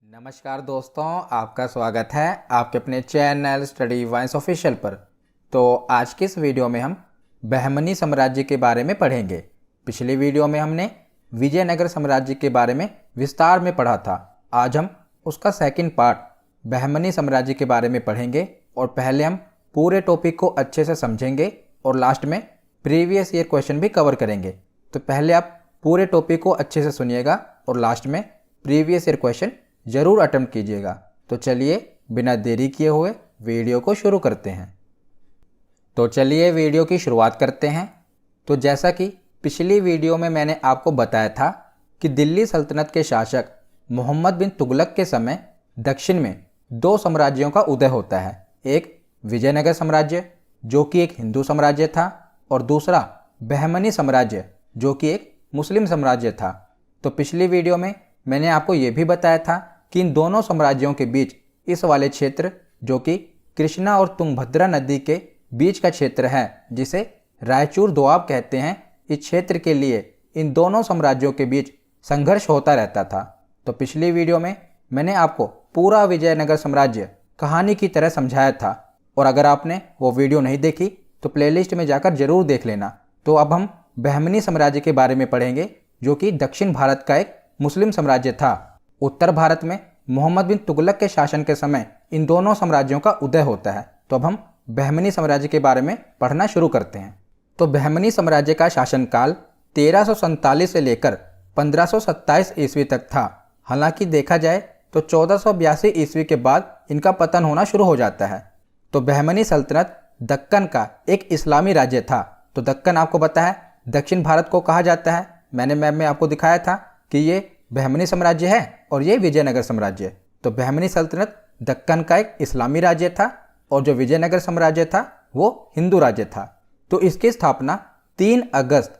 नमस्कार दोस्तों, आपका स्वागत है आपके अपने चैनल स्टडी वाइन्स ऑफिशियल पर। तो आज की इस वीडियो में हम बहमनी साम्राज्य के बारे में पढ़ेंगे। पिछली वीडियो में हमने विजयनगर साम्राज्य के बारे में विस्तार में पढ़ा था। आज हम उसका सेकंड पार्ट बहमनी साम्राज्य के बारे में पढ़ेंगे और पहले हम पूरे टॉपिक को अच्छे से समझेंगे और लास्ट में प्रीवियस ईयर क्वेश्चन भी कवर करेंगे। तो पहले आप पूरे टॉपिक को अच्छे से सुनिएगा और लास्ट में प्रीवियस ईयर क्वेश्चन ज़रूर अटेम्प्ट कीजिएगा। तो चलिए बिना देरी किए हुए वीडियो को शुरू करते हैं। तो चलिए वीडियो की शुरुआत करते हैं। तो जैसा कि पिछली वीडियो में मैंने आपको बताया था कि दिल्ली सल्तनत के शासक मोहम्मद बिन तुगलक के समय दक्षिण में दो साम्राज्यों का उदय होता है। एक विजयनगर साम्राज्य जो कि एक हिंदू साम्राज्य था और दूसरा बहमनी साम्राज्य जो कि एक मुस्लिम साम्राज्य था। तो पिछली वीडियो में मैंने आपको ये भी बताया था कि इन दोनों साम्राज्यों के बीच इस वाले क्षेत्र जो कि कृष्णा और तुंगभद्रा नदी के बीच का क्षेत्र है, जिसे रायचूर दोआब कहते हैं, इस क्षेत्र के लिए इन दोनों साम्राज्यों के बीच संघर्ष होता रहता था। तो पिछली वीडियो में मैंने आपको पूरा विजयनगर साम्राज्य कहानी की तरह समझाया था और अगर आपने वो वीडियो नहीं देखी तो प्लेलिस्ट में जाकर जरूर देख लेना। तो अब हम बहमनी साम्राज्य के बारे में पढ़ेंगे जो कि दक्षिण भारत का एक मुस्लिम साम्राज्य था। उत्तर भारत में मोहम्मद बिन तुगलक के शासन के समय इन दोनों साम्राज्यों का उदय होता है। तो अब हम बहमनी साम्राज्य के बारे में पढ़ना शुरू करते हैं। तो बहमनी साम्राज्य का शासनकाल 1347 से लेकर 1527 ईस्वी तक था। हालांकि देखा जाए तो 1482 ईस्वी के बाद इनका पतन होना शुरू हो जाता है। तो बहमनी सल्तनत दक्कन का एक इस्लामी राज्य था। तो दक्कन आपको पता है दक्षिण भारत को कहा जाता है। मैंने मैप में आपको दिखाया था कि ये बहमनी साम्राज्य है और ये विजयनगर साम्राज्य। तो बहमनी सल्तनत दक्कन का एक इस्लामी राज्य था और जो विजयनगर साम्राज्य था वो हिंदू राज्य था। तो इसकी स्थापना 3 अगस्त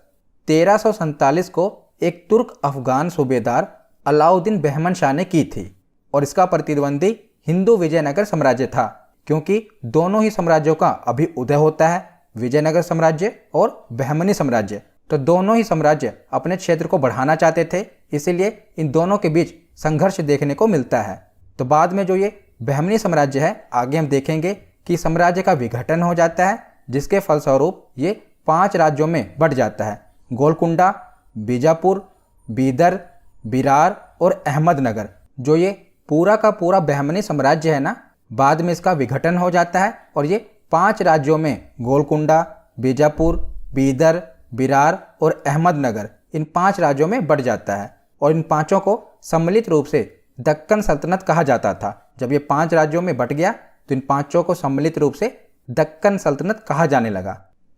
1347 को एक तुर्क अफगान सूबेदार अलाउद्दीन बहमन शाह ने की थी और इसका प्रतिद्वंदी हिंदू विजयनगर साम्राज्य था, क्योंकि दोनों ही साम्राज्यों का अभी उदय होता है, विजयनगर साम्राज्य और बहमनी साम्राज्य। तो दोनों ही साम्राज्य अपने क्षेत्र को बढ़ाना चाहते थे, इसीलिए इन दोनों के बीच संघर्ष देखने को मिलता है। तो बाद में जो ये बहमनी साम्राज्य है, आगे हम देखेंगे कि साम्राज्य का विघटन हो जाता है, जिसके फलस्वरूप ये 5 राज्यों में बंट जाता है: गोलकुंडा, बीजापुर, बीदर, बिरार और अहमदनगर। जो ये पूरा का पूरा बहमनी साम्राज्य है ना, बाद में इसका विघटन हो जाता है और ये 5 राज्यों में गोलकुंडा, बीजापुर, बीदर, बिरार और अहमदनगर, इन 5 राज्यों में बढ़ जाता है और इन पांचों को सम्मिलित रूप से दक्कन सल्तनत कहा जाता था। जब ये 5 राज्यों में बट गया तो इन पांचों को सम्मिलित रूप से दक्कन सल्तनत कहा जाने लगा।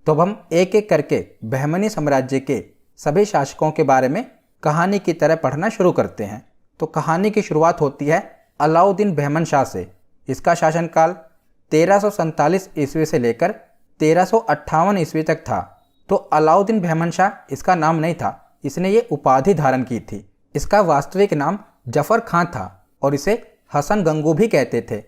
तो अब हम एक एक करके बहमनी साम्राज्य के सभी शासकों के बारे में कहानी की तरह पढ़ना शुरू करते हैं। तो कहानी की शुरुआत होती है अलाउद्दीन बहमन शाह से। इसका शासनकाल 1347 ईस्वी से लेकर 1358 ईस्वी तक था। तो अलाउद्दीन बहमन शाह इसका नाम नहीं था, इसने ये उपाधि धारण की थी। इसका वास्तविक नाम जफर खां था और इसे हसन गंगू भी कहते थे।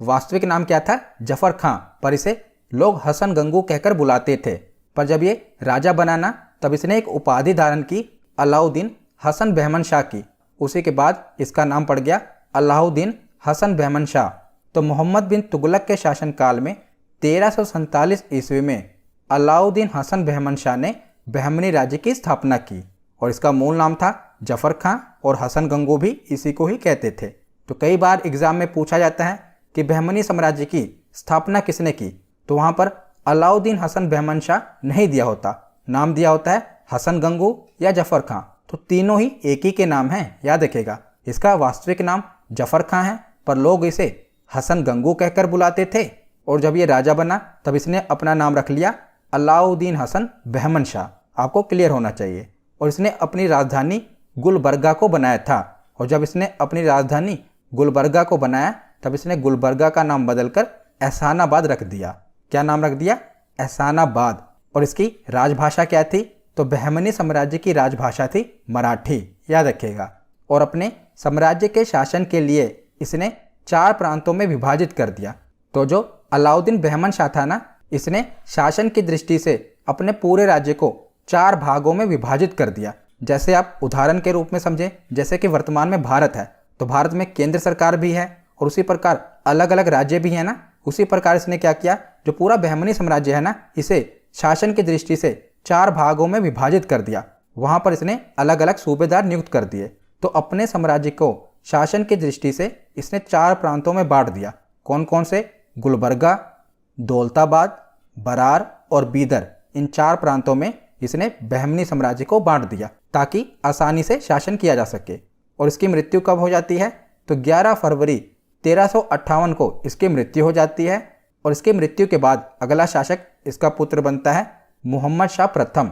वास्तविक नाम क्या था? जफर खां, पर इसे लोग हसन गंगू कहकर बुलाते थे। पर जब ये राजा बना ना, तब इसने एक उपाधि धारण की अलाउद्दीन हसन बहमन शाह की। उसी के बाद इसका नाम पड़ गया अलाउद्दीन हसन बहमन शाह। तो मोहम्मद बिन तुगलक के शासनकाल में 1347 ईस्वी में अलाउद्दीन हसन बहमन शाह ने बहमनी राज्य की स्थापना की और इसका मूल नाम था जफर खां और हसन गंगू भी इसी को ही कहते थे। तो कई बार एग्जाम में पूछा जाता है कि बहमनी साम्राज्य की स्थापना किसने की, तो वहाँ पर अलाउद्दीन हसन बहमन शाह नहीं दिया होता, नाम दिया होता है हसन गंगू या जफर खां। तो तीनों ही एक ही के नाम हैं, याद रखेगा। इसका वास्तविक नाम जफर खां है, पर लोग इसे हसन गंगू कहकर बुलाते थे और जब ये राजा बना तब इसने अपना नाम रख लिया अलाउद्दीन हसन बहमन शाह। आपको क्लियर होना चाहिए। और इसने अपनी राजधानी गुलबर्गा को बनाया था और जब इसने अपनी राजधानी गुलबर्गा को बनाया तब इसने गुलबर्गा का नाम बदलकर एहसानाबाद रख दिया। क्या नाम रख दिया? एहसानाबाद। और इसकी राजभाषा क्या थी? तो बहमनी साम्राज्य की राजभाषा थी मराठी, याद रखिएगा। और अपने साम्राज्य के शासन के लिए इसने 4 प्रांतों में विभाजित कर दिया। तो जो अलाउद्दीन बहमन शाह था ना, इसने शासन की दृष्टि से अपने पूरे राज्य को 4 भागों में विभाजित कर दिया। जैसे आप उदाहरण के रूप में समझें, जैसे कि वर्तमान में भारत है तो भारत में केंद्र सरकार भी है और उसी प्रकार अलग अलग राज्य भी है ना। उसी प्रकार इसने क्या किया, जो पूरा बहमनी साम्राज्य है ना, इसे शासन की दृष्टि से 4 भागों में विभाजित कर दिया। वहां पर इसने अलग अलग सूबेदार नियुक्त कर दिए। तो अपने साम्राज्य को शासन की दृष्टि से इसने 4 प्रांतों में बांट दिया। कौन कौन से? गुलबर्गा, दौलताबाद, बरार और बीदर। इन 4 प्रांतों में इसने बहमनी साम्राज्य को बांट दिया ताकि आसानी से शासन किया जा सके। और इसकी मृत्यु कब हो जाती है? तो 11 फरवरी 1358 को इसकी मृत्यु हो जाती है। और इसकी मृत्यु के बाद अगला शासक इसका पुत्र बनता है मोहम्मद शाह प्रथम।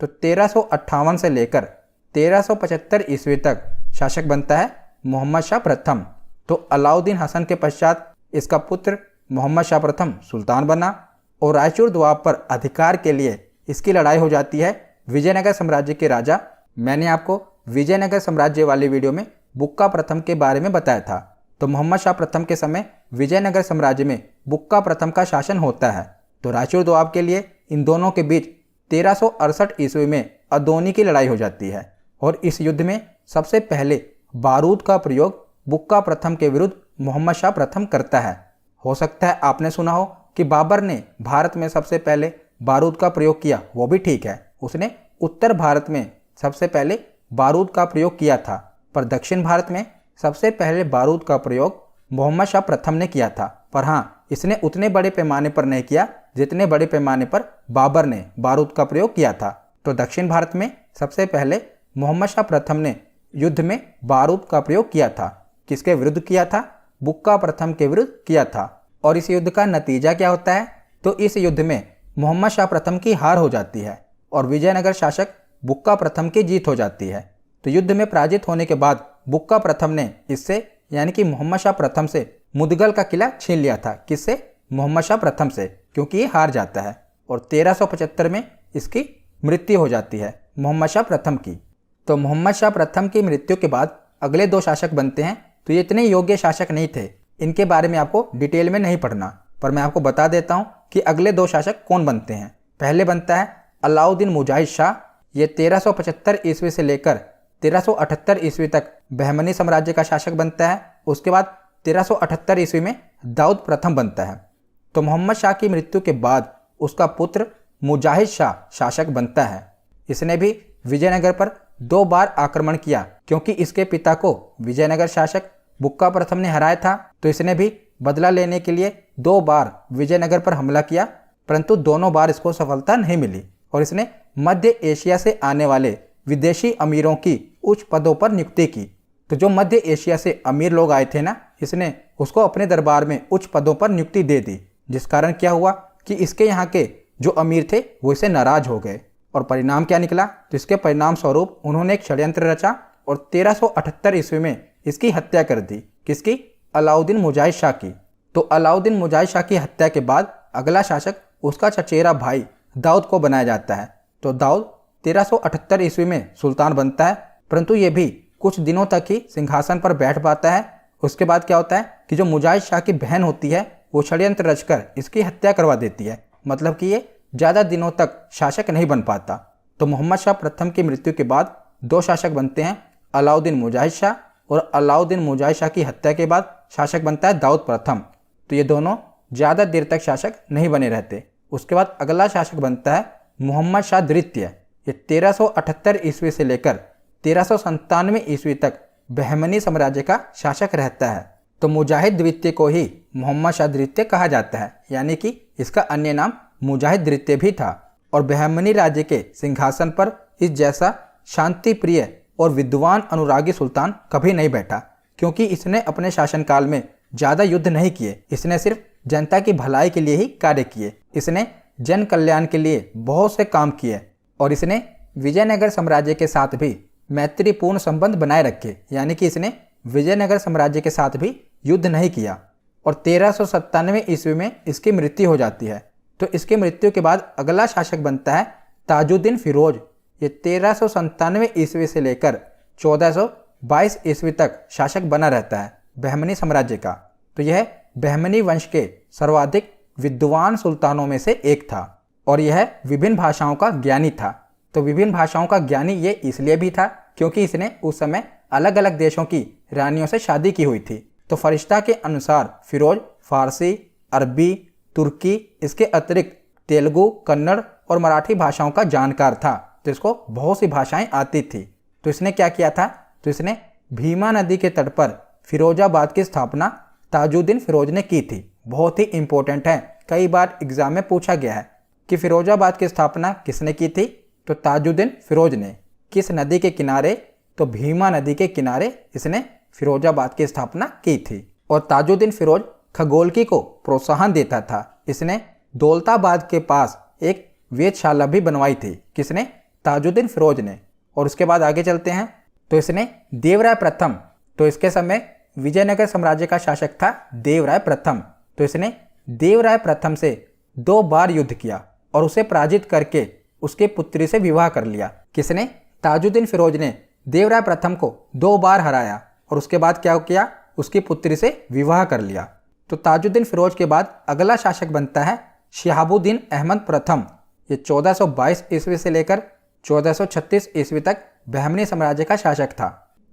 तो 1358 से लेकर 1375 ईस्वी तक शासक बनता है मोहम्मद शाह प्रथम। तो अलाउद्दीन हसन के पश्चात इसका पुत्र मोहम्मद शाह प्रथम सुल्तान बना। और रायचूर दोआब पर अधिकार के लिए इसकी लड़ाई हो जाती है विजयनगर साम्राज्य के राजा। मैंने आपको विजयनगर साम्राज्य वाली वीडियो में बुक्का प्रथम के बारे में बताया था। तो मोहम्मद शाह प्रथम के समय विजयनगर साम्राज्य में बुक्का प्रथम का शासन होता है। तो रायचूर दोआब के लिए इन दोनों के बीच 1368 ईस्वी में अदोनी की लड़ाई हो जाती है। और इस युद्ध में सबसे पहले बारूद का प्रयोग बुक्का प्रथम के विरुद्ध मोहम्मद शाह प्रथम करता है। हो सकता है आपने सुना हो कि बाबर ने भारत में सबसे पहले बारूद का प्रयोग किया, वो भी ठीक है। उसने उत्तर भारत में सबसे पहले बारूद का प्रयोग किया था, पर दक्षिण भारत में सबसे पहले बारूद का प्रयोग मोहम्मद शाह प्रथम ने किया था। पर हाँ, इसने उतने बड़े पैमाने पर नहीं किया जितने बड़े पैमाने पर बाबर ने बारूद का प्रयोग किया था। तो दक्षिण भारत में सबसे पहले मोहम्मद शाह प्रथम ने युद्ध में बारूद का प्रयोग किया था। किसके विरुद्ध किया था? बुक्का प्रथम के विरुद्ध किया था। और इस युद्ध का नतीजा क्या होता है? तो इस युद्ध में मोहम्मद शाह प्रथम की हार हो जाती है और विजयनगर शासक बुक्का प्रथम की जीत हो जाती है। तो युद्ध में पराजित होने के बाद बुक्का प्रथम ने इससे यानी कि मोहम्मद शाह प्रथम से मुदगल का किला छीन लिया था। किससे? मोहम्मद शाह प्रथम से, क्योंकि ये हार जाता है। और 1375 में इसकी मृत्यु हो जाती है मोहम्मद शाह प्रथम की। तो मोहम्मद शाह प्रथम की मृत्यु के बाद अगले 2 शासक बनते हैं। तो ये इतने योग्य शासक नहीं थे, इनके बारे में आपको डिटेल में नहीं पढ़ना, पर मैं आपको बता देता हूँ कि अगले 2 शासक कौन बनते हैं। पहले बनता है अलाउद्दीन मुजाहिद शाह। ये 1375 ईस्वी से लेकर 1378 ईस्वी तक बहमनी साम्राज्य का शासक बनता है। उसके बाद 1378 ईस्वी में दाऊद प्रथम बनता है। तो मोहम्मद शाह की मृत्यु के बाद उसका पुत्र मुजाहिद शाह शासक बनता है। इसने भी विजयनगर पर 2 बार आक्रमण किया, क्योंकि इसके पिता को विजयनगर शासक बुक्का प्रथम ने हराया था। तो इसने भी बदला लेने के लिए 2 बार विजयनगर पर हमला किया, परंतु दोनों बार इसको सफलता नहीं मिली। और इसने मध्य एशिया से आने वाले विदेशी अमीरों की उच्च पदों पर नियुक्ति की। तो जो मध्य एशिया से अमीर लोग आए थे ना, इसने उसको अपने दरबार में उच्च पदों पर नियुक्ति दे दी, जिस कारण क्या हुआ कि इसके यहाँ के जो अमीर थे वो इससे नाराज हो गए। और परिणाम क्या निकला? तो इसके परिणाम स्वरूप उन्होंने एक षड्यंत्र रचा और 1378 ईस्वी में इसकी हत्या कर दी। किसकी? अलाउद्दीन मुजाहिद शाह की। तो अलाउद्दीन मुजाहिद शाह की हत्या के बाद अगला शासक उसका चचेरा भाई दाऊद को बनाया जाता है। तो दाऊद 1378 ईस्वी में सुल्तान बनता है, परंतु ये भी कुछ दिनों तक ही सिंहासन पर बैठ पाता है। उसके बाद क्या होता है कि जो मुजाहिद शाह की बहन होती है वो षड्यंत्र रचकर इसकी हत्या करवा देती है। मतलब कि ये ज़्यादा दिनों तक शासक नहीं बन पाता। तो मोहम्मद शाह प्रथम की मृत्यु के बाद 2 शासक बनते हैं, अलाउद्दीन मुजाहिद शाह। और अलाउद्दीन मुजाहिद शाह की हत्या के बाद शासक बनता है दाऊद प्रथम। तो ये दोनों ज़्यादा देर तक शासक नहीं बने रहते। उसके बाद अगला शासक बनता है मोहम्मद शाह द्वितीय। ये 1378 ईस्वी से लेकर 1397 ईस्वी तक बहमनी साम्राज्य का शासक रहता है। तो मुजाहिद द्वितीय को ही मोहम्मद शाह द्वितीय कहा जाता है, यानी कि इसका अन्य नाम मुजाहिद द्वितीय भी था। और बहमनी राज्य के सिंहासन पर इस जैसा शांति प्रिय और विद्वान अनुरागी सुल्तान कभी नहीं बैठा, क्योंकि इसने अपने शासनकाल में ज़्यादा युद्ध नहीं किए। इसने सिर्फ जनता की भलाई के लिए ही कार्य किए। इसने जन कल्याण के लिए बहुत से काम किए और इसने विजयनगर साम्राज्य के साथ भी मैत्रीपूर्ण संबंध बनाए रखे, यानी कि इसने विजयनगर साम्राज्य के साथ भी युद्ध नहीं किया। और 1397 ईस्वी में इसकी मृत्यु हो जाती है। तो इसकी मृत्यु के बाद अगला शासक बनता है ताजुद्दीन फिरोज। ये 1397 ईस्वी से लेकर 1422 ईस्वी तक शासक बना रहता है बहमनी साम्राज्य का। तो यह बहमनी वंश के सर्वाधिक विद्वान सुल्तानों में से एक था और यह विभिन्न भाषाओं का ज्ञानी था। तो विभिन्न भाषाओं का ज्ञानी ये इसलिए भी था क्योंकि इसने उस समय अलग अलग देशों की रानियों से शादी की हुई थी। तो फरिश्ता के अनुसार फिरोज फारसी, अरबी, तुर्की, इसके अतिरिक्त तेलुगु, कन्नड़ और मराठी भाषाओं का जानकार था। तो इसको बहुत सी भाषाएं आती थी। तो इसने क्या किया था, तो इसने भीमा नदी के तट पर फिरोजाबाद की स्थापना ताजुद्दीन फिरोज ने की थी। बहुत ही इंपॉर्टेंट है, कई बार एग्जाम में पूछा गया है कि फिरोजाबाद की स्थापना किसने की थी, तो ताजुद्दीन फिरोज ने। किस नदी के किनारे, तो भीमा नदी के किनारे इसने फिरोजाबाद की स्थापना की थी। और ताजुद्दीन फिरोज खगोलकी को प्रोत्साहन देता था। इसने दौलताबाद के पास एक वेधशाला भी बनवाई थी। किसने, ताजुद्दीन फिरोज ने। और उसके बाद आगे चलते हैं, तो इसने देवराय प्रथम, तो इसके समय विजयनगर साम्राज्य का शासक था देवराय प्रथम। तो इसने देवराय प्रथम से 2 बार युद्ध किया और उसे पराजित करके उसके पुत्री से विवाह कर लिया। किसने, ताजुद्दीन फिरोज ने देवराय प्रथम को 2 बार हराया और उसके बाद क्या किया, उसकी पुत्री से विवाह कर लिया। तो ताजुद्दीन फिरोज के बाद अगला शासक बनता है शिहाबुद्दीन अहमद प्रथम। ये 1422 ईस्वी से लेकर 1436 ईस्वी तक बहमनी साम्राज्य का शासक था।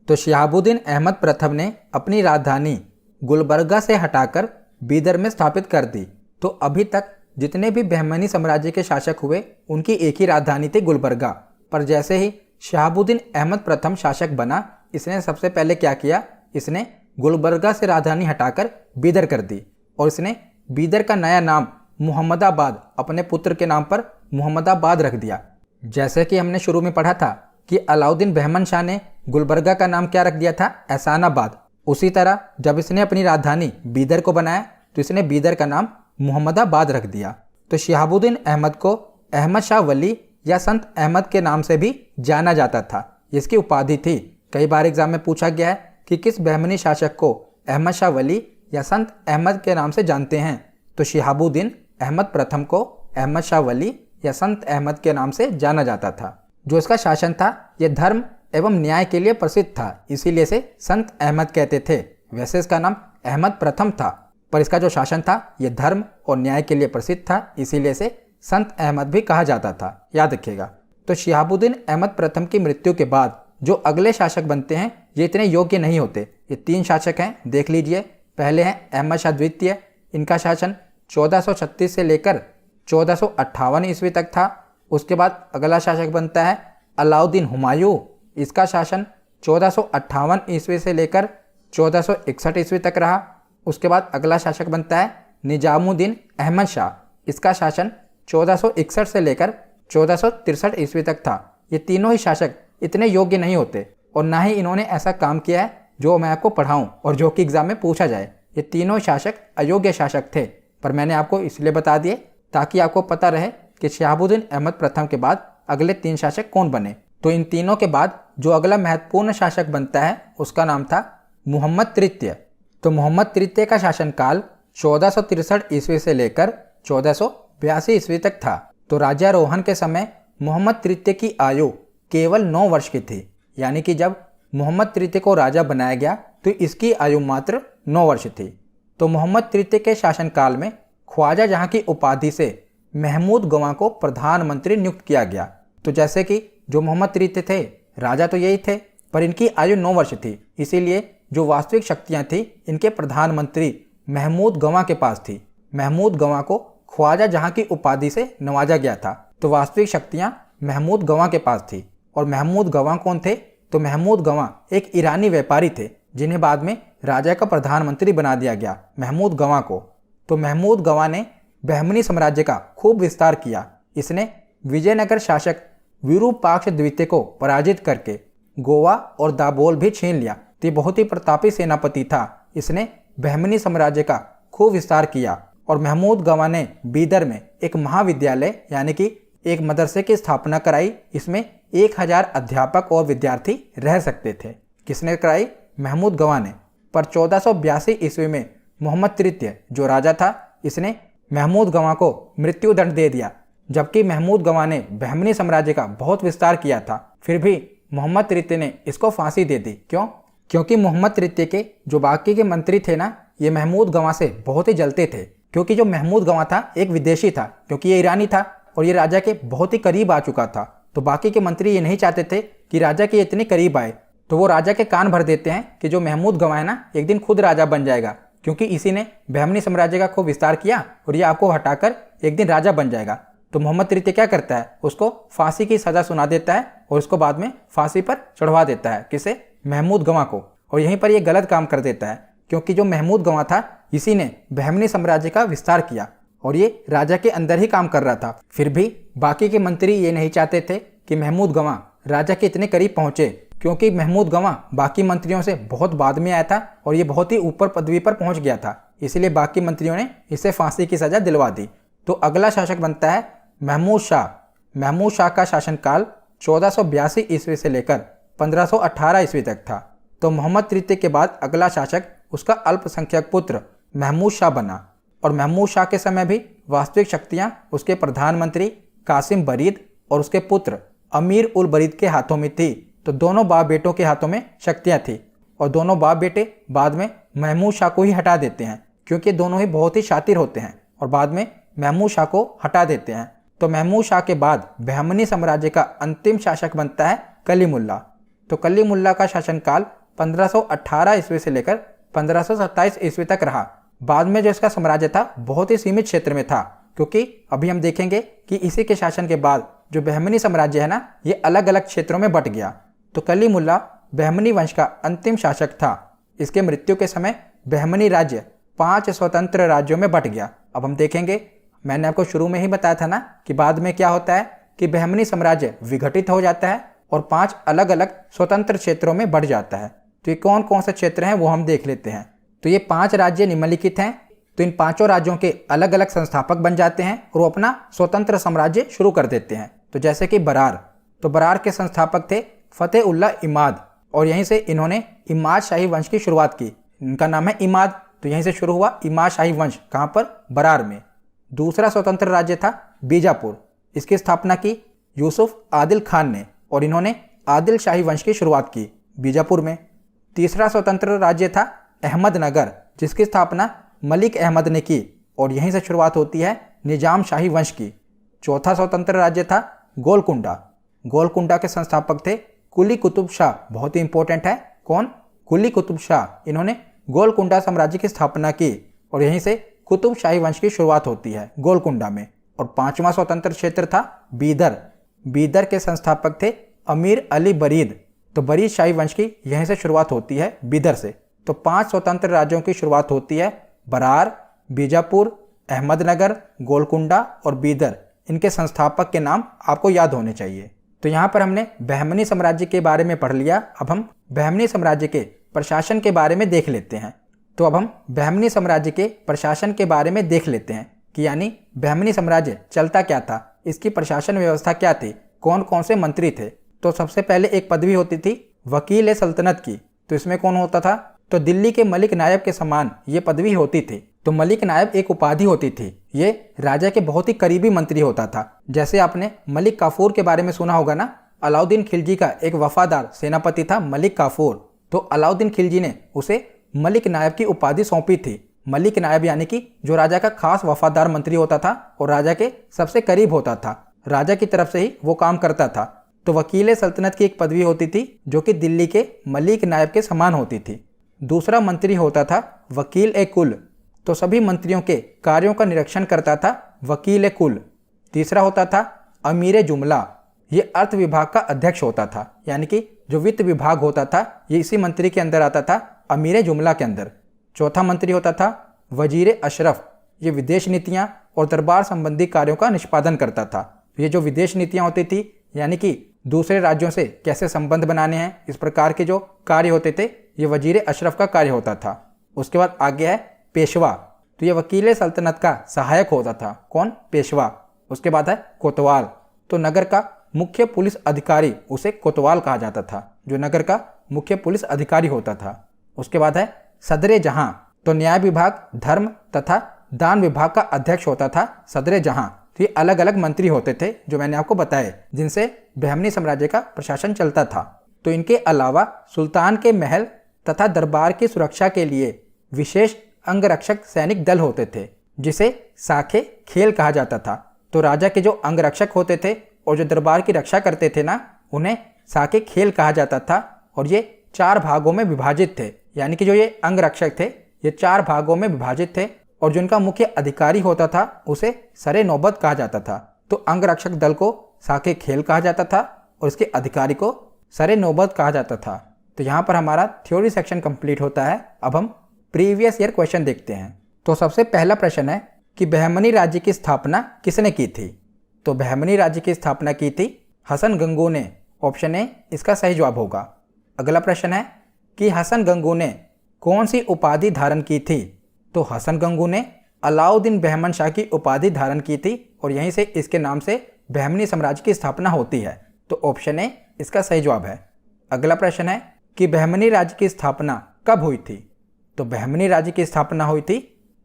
तो शिहाबुद्दीन अहमद प्रथम ने अपनी राजधानी गुलबर्गा से हटाकर बीदर में स्थापित कर दी। तो अभी तक जितने भी बहमनी साम्राज्य के शासक हुए उनकी एक ही राजधानी थी गुलबर्गा। पर जैसे ही शिहाबुद्दीन अहमद प्रथम शासक बना, इसने सबसे पहले क्या किया, इसने गुलबर्गा से राजधानी हटाकर बीदर कर दी और इसने बीदर का नया नाम मुहम्मदाबाद अपने पुत्र के नाम पर मुहम्मदाबाद रख दिया। जैसे कि हमने शुरू में पढ़ा था कि अलाउद्दीन बहमन शाह ने गुलबर्गा का नाम क्या रख दिया था, एहसानाबाद। उसी तरह जब इसने अपनी राजधानी बीदर को बनाया तो इसने बीदर का नाम मुहम्मदाबाद रख दिया। तो शिहाबुद्दीन अहमद को अहमद शाह वली या संत अहमद के नाम से भी जाना जाता था। इसकी उपाधि थी। कई बार एग्जाम में पूछा गया है कि किस बहमनी शासक को अहमद शाह वली या संत अहमद के नाम से जानते हैं, तो शिहाबुद्दीन अहमद प्रथम को अहमद शाह वली या संत अहमद के नाम से जाना जाता था। जो इसका शासन था यह धर्म एवं न्याय के लिए प्रसिद्ध था, इसीलिए इसे संत अहमद कहते थे। वैसे इसका नाम अहमद प्रथम था, पर इसका जो शासन था यह धर्म और न्याय के लिए प्रसिद्ध था, इसीलिए इसे संत अहमद भी कहा जाता था, याद रखिएगा। तो शिहाबुद्दीन अहमद प्रथम की मृत्यु के बाद जो अगले शासक बनते हैं ये इतने योग्य नहीं होते। ये 3 शासक हैं, देख लीजिए। पहले हैं अहमद शाह द्वितीय। इनका शासन 1436 से लेकर 1458 ईस्वी तक था। उसके बाद अगला शासक बनता है अलाउद्दीन हुमायूं। इसका शासन 1458 ईस्वी से लेकर 1461 ईस्वी तक रहा। उसके बाद अगला शासक बनता है निजामुद्दीन अहमद शाह। इसका शासन 1461 से लेकर 1463 ईस्वी तक था। ये तीनों ही शासक इतने योग्य नहीं होते और ना ही इन्होंने ऐसा काम किया है जो मैं आपको पढ़ाऊं और जो कि एग्जाम में पूछा जाए। ये तीनों शासक अयोग्य शासक थे, पर मैंने आपको इसलिए बता दिए ताकि आपको पता रहे कि शिहाबुद्दीन अहमद प्रथम के बाद अगले 3 शासक कौन बने। तो इन तीनों के बाद जो अगला महत्वपूर्ण शासक बनता है उसका नाम था मोहम्मद तृतीय। तो मोहम्मद तृतीय का शासनकाल 1463 ईस्वी से लेकर 1482 ईस्वी तक था। तो राज्यारोहण के समय मोहम्मद तृतीय की आयु केवल 9 वर्ष की थी, यानी कि जब मोहम्मद तृतीय को राजा बनाया गया तो इसकी आयु मात्र 9 वर्ष थी। तो मोहम्मद तृतीय के शासनकाल में ख्वाजा जहां की उपाधि से महमूद गवां को प्रधानमंत्री नियुक्त किया गया। तो जैसे कि जो मोहम्मद तृतीय थे राजा तो यही थे, पर इनकी आयु 9 वर्ष थी, इसीलिए जो वास्तविक शक्तियां थी इनके प्रधानमंत्री महमूद गवां के पास थी। महमूद गवां को ख्वाजा जहां की उपाधि से नवाजा गया था, तो वास्तविक शक्तियां महमूद गवां के पास थी। और महमूद गवां कौन थे, तो महमूद गवां एक ईरानी व्यापारी थे जिन्हें बाद में राजा का प्रधानमंत्री बना दिया गया, महमूद गवां को। तो महमूद गवां ने बहमनी साम्राज्य का खूब विस्तार किया। इसने विजयनगर शासक विरूपाक्ष द्वितीय को पराजित करके गोवा और दाभोल भी छीन लिया। तो बहुत ही प्रतापी सेनापति था। इसने बहमनी साम्राज्य का खूब विस्तार किया और महमूद गवां ने बीदर में एक महाविद्यालय यानी कि एक मदरसे की स्थापना कराई। इसमें 1000 अध्यापक और विद्यार्थी रह सकते थे। किसने कराई, महमूद गवां ने। पर 1482 ईस्वी में मोहम्मद तृतीय जो राजा था इसने महमूद गवां को मृत्यु दंड दे दिया। जबकि महमूद गवां ने बहमनी साम्राज्य का बहुत विस्तार किया था, फिर भी मोहम्मद तृतीय ने इसको फांसी दे दी। क्यों? क्योंकि मोहम्मद तृतीय के जो बाकी के मंत्री थे ना, ये महमूद गवां से बहुत ही जलते थे। क्योंकि जो महमूद गवां था एक विदेशी था, क्योंकि ये ईरानी था और ये राजा के बहुत ही करीब आ चुका था। तो बाकी के मंत्री ये नहीं चाहते थे कि राजा के इतने करीब आए। तो वो राजा के कान भर देते हैं कि जो महमूद गवाह है ना, एक दिन खुद राजा बन जाएगा, क्योंकि इसी ने बहमनी साम्राज्य का खूब विस्तार किया और ये आपको हटाकर एक दिन राजा बन जाएगा। तो मोहम्मद तृतीय क्या करता है, उसको फांसी की सजा सुना देता है और उसको बाद में फांसी पर चढ़वा देता है। किसे? महमूद गवाह को। और यहीं पर ये गलत काम कर देता है, क्योंकि जो महमूद गवाह था इसी ने बहमनी साम्राज्य का विस्तार किया और ये राजा के अंदर ही काम कर रहा था। फिर भी बाकी के मंत्री ये नहीं चाहते थे कि महमूद गवाह राजा के इतने करीब पहुंचे, क्योंकि महमूद गवाह बाकी मंत्रियों से बहुत बाद में आया था और ये बहुत ही ऊपर पदवी पर पहुंच गया था, इसलिए बाकी मंत्रियों ने इसे फांसी की सजा दिलवा दी। तो अगला शासक बनता है महमूद शाह। महमूद शाह का शासनकाल 1482 ईस्वी से लेकर 1518 ईस्वी तक था। तो मोहम्मद तृतीय के बाद अगला शासक उसका अल्पसंख्यक पुत्र महमूद शाह बना। और महमूद शाह के समय भी वास्तविक शक्तियां उसके प्रधानमंत्री कासिम बरीद और उसके पुत्र अमीर उल बरीद के हाथों में थी। तो दोनों बाप बेटों के हाथों में शक्तियां थी और दोनों बाप बेटे बाद में महमूद शाह को ही हटा देते हैं, क्योंकि दोनों ही बहुत ही शातिर होते हैं और बाद में महमूद शाह को हटा देते हैं। तो महमूद शाह के बाद बहमनी साम्राज्य का अंतिम शासक बनता है कलीमुल्ला। तो कलीमुल्ला का शासनकाल 1518 ईस्वी से लेकर 1527 ईस्वी तक रहा। बाद में जो इसका साम्राज्य था बहुत ही सीमित क्षेत्र में था, क्योंकि अभी हम देखेंगे कि इसी के शासन के बाद जो बहमनी साम्राज्य है ना, ये अलग अलग क्षेत्रों में बंट गया। तो कलीमुल्ला बहमनी वंश का अंतिम शासक था। इसके मृत्यु के समय बहमनी राज्य 5 स्वतंत्र राज्यों में बंट गया। अब हम देखेंगे, मैंने आपको शुरू में ही बताया था ना कि बाद में क्या होता है कि बहमनी साम्राज्य विघटित हो जाता है और 5 अलग अलग स्वतंत्र क्षेत्रों में बढ़ जाता है। तो ये कौन कौन से क्षेत्र हैं वो हम देख लेते हैं। तो ये 5 राज्य निम्नलिखित हैं। तो इन 5 राज्यों के अलग अलग संस्थापक बन जाते हैं और वो अपना स्वतंत्र साम्राज्य शुरू कर देते हैं। तो जैसे कि बरार, तो बरार के संस्थापक थे फतेह उल्लाह इमाद और यहीं से इन्होंने इमाद शाही वंश की शुरुआत की। इनका नाम है इमाद, तो यहीं से शुरू हुआ इमाद शाही वंश। कहाँ पर? बरार में। दूसरा स्वतंत्र राज्य था बीजापुर। इसकी स्थापना की यूसुफ आदिल खान ने और इन्होंने आदिल शाही वंश की शुरुआत की बीजापुर में। तीसरा स्वतंत्र राज्य था अहमदनगर, जिसकी स्थापना मलिक अहमद ने की और यहीं से शुरुआत होती है निजाम शाही वंश की। चौथा स्वतंत्र राज्य था गोलकुंडा। गोलकुंडा के संस्थापक थे कुली कुतुब शाह। बहुत ही इंपॉर्टेंट है, कौन? कुली कुतुब शाह। इन्होंने गोलकुंडा साम्राज्य की स्थापना की और यहीं से कुतुब शाही वंश की शुरुआत होती है गोलकुंडा में। और 5वां स्वतंत्र क्षेत्र था बीदर। बीदर के संस्थापक थे अमीर अली बरीद। तो बरीद शाही वंश की यहीं से शुरुआत होती है बीदर से। तो 5 स्वतंत्र राज्यों की शुरुआत होती है बरार, बीजापुर, अहमदनगर, गोलकुंडा और बीदर। इनके संस्थापक के नाम आपको याद होने चाहिए। तो यहाँ पर हमने बहमनी साम्राज्य के बारे में पढ़ लिया। अब हम बहमनी साम्राज्य के प्रशासन के बारे में देख लेते हैं। तो अब हम बहमनी साम्राज्य के प्रशासन के बारे में देख लेते हैं कि यानी बहमनी साम्राज्य चलता क्या था, इसकी प्रशासन व्यवस्था क्या थी, कौन कौन से मंत्री थे। तो सबसे पहले एक पदवी होती थी वकील सल्तनत की। तो इसमें कौन होता था? तो दिल्ली के मलिक नायब के समान ये पदवी होती थी। तो मलिक नायब एक उपाधि होती थी। ये राजा के बहुत ही करीबी मंत्री होता था। जैसे आपने मलिक काफूर के बारे में सुना होगा ना, अलाउद्दीन खिलजी का एक वफादार सेनापति था मलिक काफूर। तो अलाउद्दीन खिलजी ने उसे मलिक नायब की उपाधि सौंपी थी। मलिक नायब यानी कि जो राजा का खास वफादार मंत्री होता था और राजा के सबसे करीब होता था, राजा की तरफ से ही वो काम करता था। तो वकील सल्तनत की एक पदवी होती थी जो कि दिल्ली के मलिक नायब के समान होती थी। दूसरा मंत्री होता था वकील ए कुल। तो सभी मंत्रियों के कार्यों का निरीक्षण करता था वकील ए कुल। तीसरा होता था अमीर जुमला। ये अर्थ विभाग का अध्यक्ष होता था, यानी कि जो वित्त विभाग होता था ये इसी मंत्री के अंदर आता था, अमीर जुमला के अंदर। चौथा मंत्री होता था वजीर अशरफ। ये विदेश नीतियाँ और दरबार संबंधी कार्यों का निष्पादन करता था। ये जो विदेश नीतियाँ होती थी, यानी कि दूसरे राज्यों से कैसे संबंध बनाने हैं, इस प्रकार के जो कार्य होते थे, ये वजीर अशरफ का कार्य होता था। उसके बाद आगे है पेशवा। तो ये वकील सल्तनत का सहायक होता था। कौन? पेशवा। उसके बाद है कोतवाल। तो नगर का मुख्य पुलिस अधिकारी, उसे कोतवाल कहा जाता था, जो नगर का मुख्य पुलिस अधिकारी होता था। उसके बाद है सदरे जहां। तो न्याय विभाग, धर्म तथा दान विभाग का अध्यक्ष होता था सदरे जहां। तो ये अलग अलग मंत्री होते थे जो मैंने आपको बताए, जिनसे बहमनी साम्राज्य का प्रशासन चलता था। तो इनके अलावा सुल्तान के महल तथा दरबार की सुरक्षा के लिए विशेष अंगरक्षक सैनिक दल होते थे, जिसे साखे खेल कहा जाता था। तो राजा के जो अंगरक्षक होते थे और जो दरबार की रक्षा करते थे ना, उन्हें साखे खेल कहा जाता था। और ये चार भागों में विभाजित थे, यानी कि जो ये अंगरक्षक थे ये चार भागों में विभाजित थे और जिनका मुख्य अधिकारी होता था उसे सरे नौबत कहा जाता था। तो अंगरक्षक दल को साके खेल कहा जाता था और इसके अधिकारी को सरे नौबत कहा जाता था। तो यहाँ पर हमारा थ्योरी सेक्शन कंप्लीट होता है। अब हम प्रीवियस ईयर क्वेश्चन देखते हैं। तो सबसे पहला प्रश्न है कि बहमनी राज्य की स्थापना किसने की थी? तो बहमनी राज्य की स्थापना की थी हसन गंगू ने। ऑप्शन ए इसका सही जवाब होगा। अगला प्रश्न है कि हसन गंगू ने कौन सी उपाधि धारण की थी? तो हसन गंगू ने अलाउद्दीन बहमन शाह की उपाधि धारण की थी और यहीं से इसके नाम से बहमनी साम्राज्य की स्थापना होती है। तो ऑप्शन ए इसका सही जवाब है। अगला प्रश्न है कि बहमनी राज्य की स्थापना कब हुई थी? तो बहमनी राज्य की स्थापना हुई थी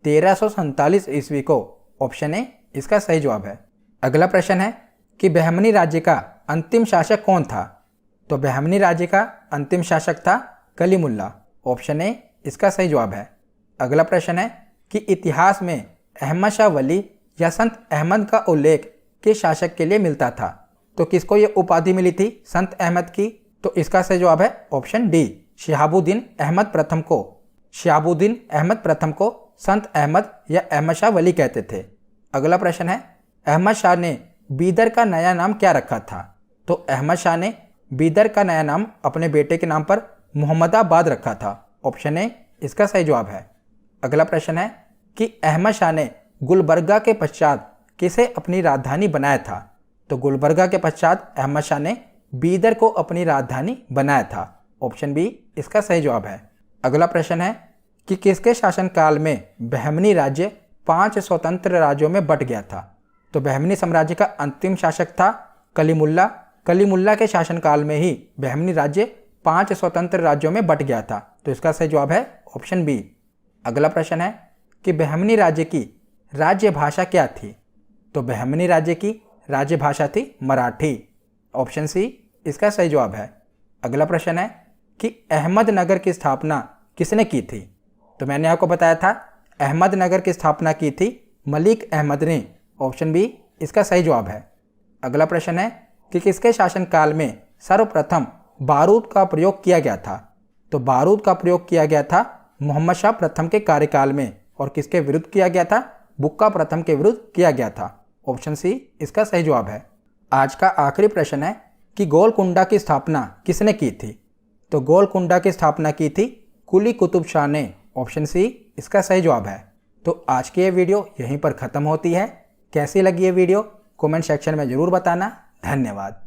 1347 ईस्वी को। ऑप्शन ए इसका सही जवाब है। अगला प्रश्न है कि बहमनी राज्य का अंतिम शासक कौन था? तो बहमनी राज्य का अंतिम शासक था कलीमुल्ला। ऑप्शन ए इसका सही जवाब है। अगला प्रश्न है कि इतिहास में अहमद शाह वली या संत अहमद का उल्लेख किस शासक के लिए मिलता था? तो किसको ये उपाधि मिली थी संत अहमद की? तो इसका सही जवाब है ऑप्शन डी, शिहाबुद्दीन अहमद प्रथम को। शिहाबुद्दीन अहमद प्रथम को संत अहमद या अहमद शाह वली कहते थे। अगला प्रश्न है अहमद शाह ने बीदर का नया नाम क्या रखा था? तो अहमद शाह ने बीदर का नया नाम अपने बेटे के नाम पर मोहम्मदाबाद रखा था। ऑप्शन ए इसका सही जवाब है। अगला प्रश्न है कि अहमद शाह ने गुलबर्गा के पश्चात किसे अपनी राजधानी बनाया था? तो गुलबर्गा के पश्चात अहमद शाह ने बीदर को अपनी राजधानी बनाया था। ऑप्शन बी इसका सही जवाब है। अगला प्रश्न है कि किसके शासनकाल में बहमनी राज्य 5 स्वतंत्र राज्यों में बंट गया था? तो बहमनी साम्राज्य का अंतिम शासक था कलीमुल्ला। कलीमुल्ला के शासनकाल में ही बहमनी राज्य 5 स्वतंत्र राज्यों में बंट गया था। तो इसका सही जवाब है ऑप्शन बी। अगला प्रश्न है कि बहमनी राज्य की राज्य भाषा क्या थी? तो बहमनी राज्य की राज्य भाषा थी मराठी। ऑप्शन सी इसका सही जवाब है। अगला प्रश्न है कि अहमदनगर की स्थापना किसने की थी? तो मैंने आपको बताया था अहमदनगर की स्थापना की थी मलिक अहमद ने। ऑप्शन बी इसका सही जवाब है। अगला प्रश्न है कि किसके शासनकाल में सर्वप्रथम बारूद का प्रयोग किया गया था? तो बारूद का प्रयोग किया गया था मोहम्मद शाह प्रथम के कार्यकाल में। और किसके विरुद्ध किया गया था? बुक्का प्रथम के विरुद्ध किया गया था। ऑप्शन सी इसका सही जवाब है। आज का आखिरी प्रश्न है कि गोलकुंडा की स्थापना किसने की थी? तो गोलकुंडा की स्थापना की थी कुली कुतुब शाह ने। ऑप्शन सी इसका सही जवाब है। तो आज की ये वीडियो यहीं पर ख़त्म होती है। कैसी लगी ये वीडियो कमेंट सेक्शन में ज़रूर बताना। धन्यवाद।